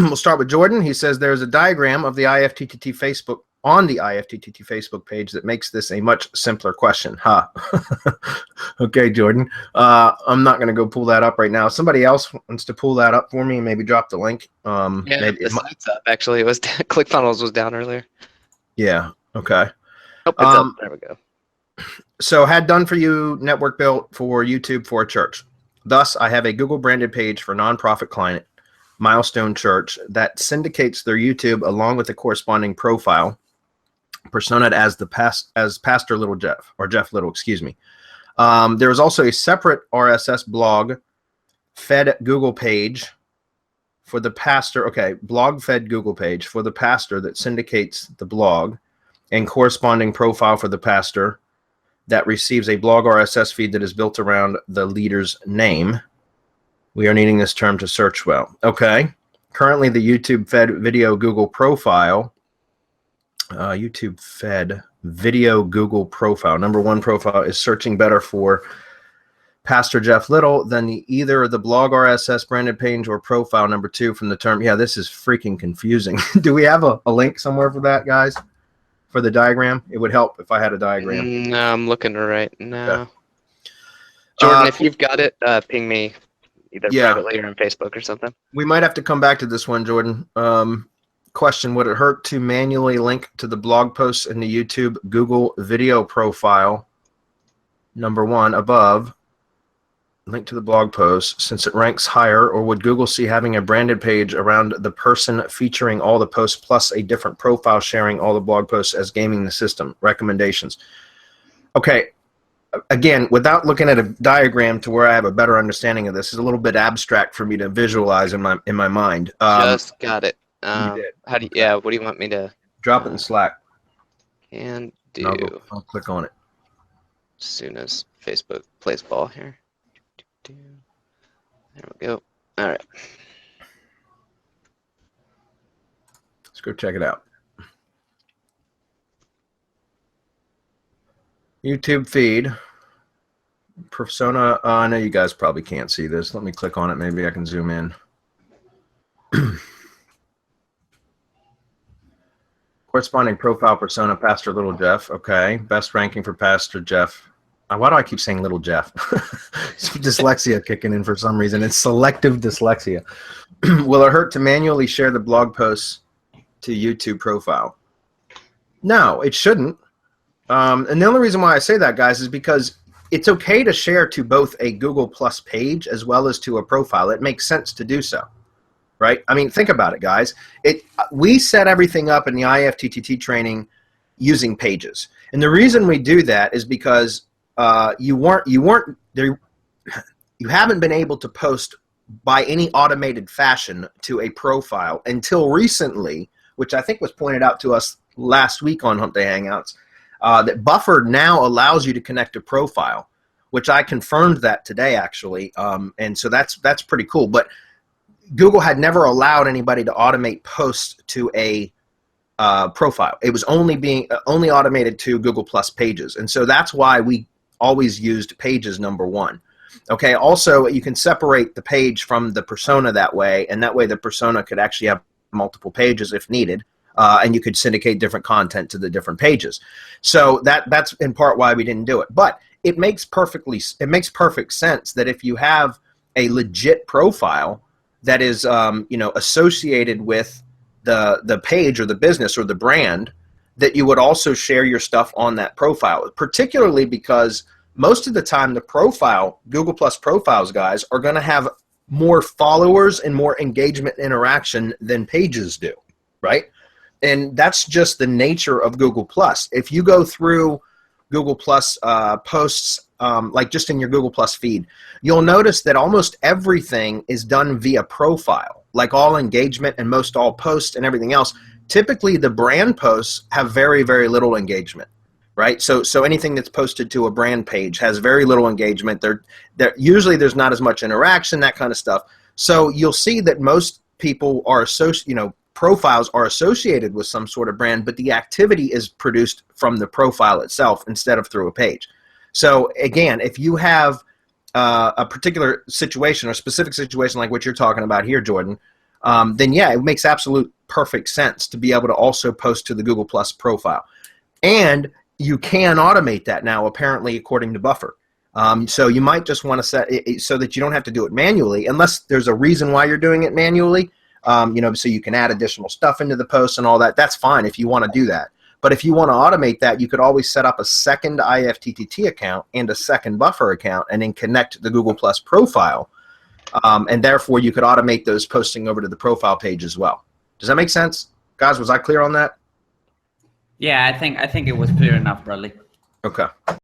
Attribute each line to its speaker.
Speaker 1: we'll start with Jordan. He says there's a diagram of the IFTTT Facebook on the IFTTT Facebook page that makes this a much simpler question. Okay, Jordan. I'm not going to go pull that up right now. Somebody else wants to pull that up for me and maybe drop the link.
Speaker 2: The site's up, actually. It was ClickFunnels was down earlier.
Speaker 1: Yeah. Okay.
Speaker 2: Oh, it's up. There we go.
Speaker 1: So had done for you network built for YouTube for a church. Thus, I have a Google branded page for nonprofit client, Milestone Church, that syndicates their YouTube along with the corresponding profile, personaed as Pastor Little Jeff, or Jeff Little, excuse me. There is also a separate RSS blog fed Google page for the pastor. Okay, blog fed Google page for the pastor that syndicates the blog, and corresponding profile for the pastor that receives a blog RSS feed that is built around the leader's name. We are needing this term to search well. Okay. Currently, the YouTube fed video Google profile, YouTube fed video Google profile, number one profile, is searching better for Pastor Jeff Little than either the blog RSS branded page or profile number two from the term. Yeah, this is freaking confusing. Do we have a link somewhere for that, guys? For the diagram? It would help if I had a diagram.
Speaker 2: No, I'm looking right now.
Speaker 1: Okay.
Speaker 2: Jordan, if you've got it, ping me either privately or on Facebook or something.
Speaker 1: We might have to come back to this one, Jordan. Question, would it hurt to manually link to the blog posts in the YouTube Google video profile, number one, above, link to the blog post, since it ranks higher, or would Google see having a branded page around the person featuring all the posts plus a different profile sharing all the blog posts as gaming the system? Recommendations. Okay, again, without looking at a diagram to where I have a better understanding of this, is a little bit abstract for me to visualize in my mind.
Speaker 2: Just got it.
Speaker 1: You did.
Speaker 2: How do you, yeah, what do you want me to?
Speaker 1: Drop it in Slack.
Speaker 2: Can do.
Speaker 1: I'll click on it.
Speaker 2: As soon as Facebook plays ball here. There we go. All right.
Speaker 1: Let's go check it out. YouTube feed. Persona. I know you guys probably can't see this. Let me click on it. Maybe I can zoom in. Corresponding profile persona, Pastor Little Jeff. Okay. Best ranking for Pastor Jeff. Why do I keep saying Little Jeff? Dyslexia kicking in for some reason. It's selective dyslexia. Will it hurt to manually share the blog posts to YouTube profile? No, it shouldn't. And the only reason why I say that, guys, is because it's okay to share to both a Google Plus page as well as to a profile. It makes sense to do so, right? I mean, think about it, guys. We set everything up in the IFTTT training using pages. And the reason we do that is because you haven't been able to post by any automated fashion to a profile until recently, which I think was pointed out to us last week on Hump Day Hangouts, that Buffer now allows you to connect a profile, which I confirmed that today actually, and so that's pretty cool. But Google had never allowed anybody to automate posts to a profile. It was only automated to Google Plus pages, and so that's why we always used pages number one. Okay, also you can separate the page from the persona that way, and that way the persona could actually have multiple pages if needed, and you could syndicate different content to the different pages. So that's in part why we didn't do it. But it makes perfect sense that if you have a legit profile that is associated with the page or the business or the brand, that you would also share your stuff on that profile, particularly because most of the time the profile, Google Plus profiles, guys, are going to have more followers and more engagement interaction than pages do, right? And that's just the nature of Google Plus. If you go through Google Plus posts, like just in your Google Plus feed, you'll notice that almost everything is done via profile, like all engagement and most all posts and everything else. Typically, the brand posts have very, very little engagement, right? So anything that's posted to a brand page has very little engagement. Usually there's not as much interaction, that kind of stuff. So you'll see that most people are profiles are associated with some sort of brand, but the activity is produced from the profile itself instead of through a page. So again, if you have a particular situation or specific situation like what you're talking about here, Jordan, then yeah, it makes absolute perfect sense to be able to also post to the Google Plus profile. And you can automate that now, apparently, according to Buffer. So you might just want to set it so that you don't have to do it manually, unless there's a reason why you're doing it manually. So you can add additional stuff into the post and all that. That's fine if you want to do that. But if you want to automate that, you could always set up a second IFTTT account and a second Buffer account, and then connect the Google Plus profile. And therefore, you could automate those posting over to the profile page as well. Does that make sense? Guys, was I clear on that?
Speaker 3: Yeah, I think it was clear enough, Bradley.
Speaker 1: Okay.